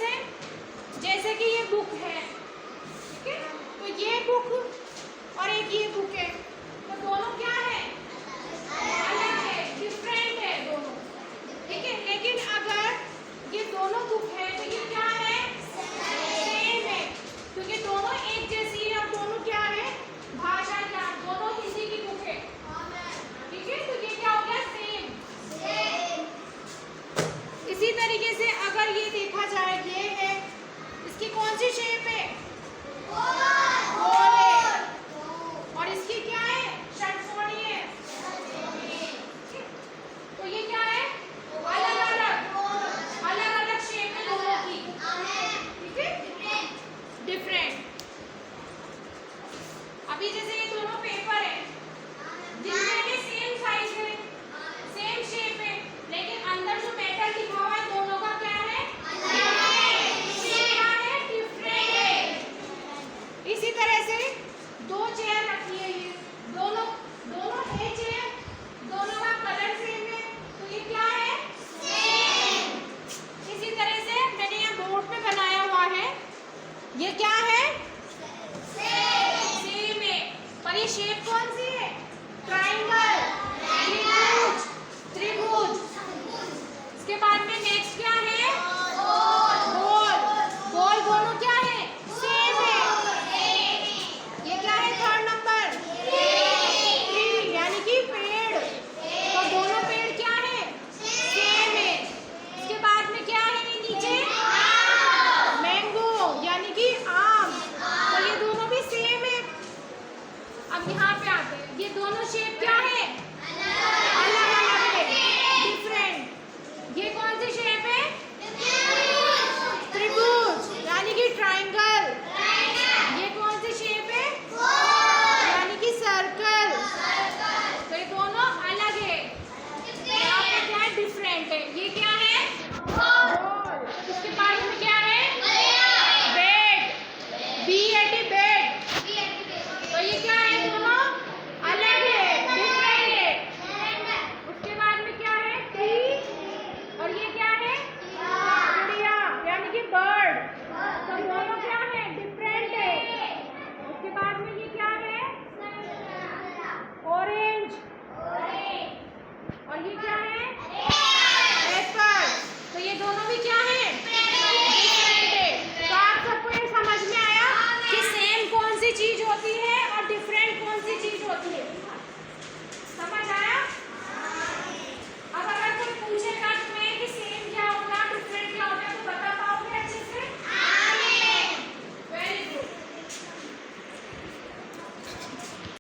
से, जैसे कि ये बुक है, ठीक है, तो ये बुक और एक ये बुक है, तो दोनों क्या है, अलग है, डिफरेंट है दोनों, ठीक है। लेकिन अगर ये दोनों बुक है तो ये क्या है, सेम है, क्योंकि दोनों एक जैसी है और दोनों क्या है, भाषा ज्ञान, दोनों हिंदी की बुक है, ठीक है, तो ये क्या हो गया, सेम। इसी तरीके से अगर ये देखा जाए, ये है, इसकी कौन सी शेप है, गोल है, और इसकी क्या है, षटकोणीय है, तो ये क्या है, अलग अलग शेप है दोनों की, ठीक है, डिफरेंट। अभी जैसे ये दोनों पेपर है, जिनमें भी सेम साइज है, सेम शेप है, लेकिन अंदर जो मेटल लिखा हुआ है दोनों का क्या है, क्या है, डिफरेंट है। इसी तरह से दो चेयर रखी है, ये दोनों है चेयर, दोनों का कलर सेम है, तो ये क्या है, सेम। इसी तरह से मैंने यहाँ बोर्ड पे बनाया हुआ है, ये क्या है, सेम है, पर ये शेप कौन सी है, ट्रायंगल, त्रिभुज। इसके बाद में नेक्स्ट क्या है, गोल दोनों क्या है, सेम है। ये क्या है, थर्ड नंबर, ट्री, यानी कि पेड़, तो दोनों पेड़ क्या है, सेम है। इसके बाद में क्या है, ये नीचे मैंगो, यानी कि आम, तो ये दोनों भी सेम है। अब यहाँ पे आते हैं, ये दोनों शेप क्या है, अलग है, डिफरेंट। ये कौन सी शेप है, त्रिभुज, यानी कि ट्रायंगल। ये कौन सी शेप है, यानी कि सर्कल, तो ये दोनों अलग है, यहाँ पे क्या है, डिफरेंट है। ये क्या है, गोल। इसके पास में क्या है, बेड, बेड, तो ये क्या है, दोनों अलग है, डिफरेंट है। उसके बाद में क्या है, ट्री, और ये क्या है, चिड़िया, यानी कि बर्ड, तो दोनों क्या है, डिफरेंट है। उसके बाद में ये क्या है, ऑरेंज, और ये क्या है, एप्पल, तो ये दोनों भी क्या है,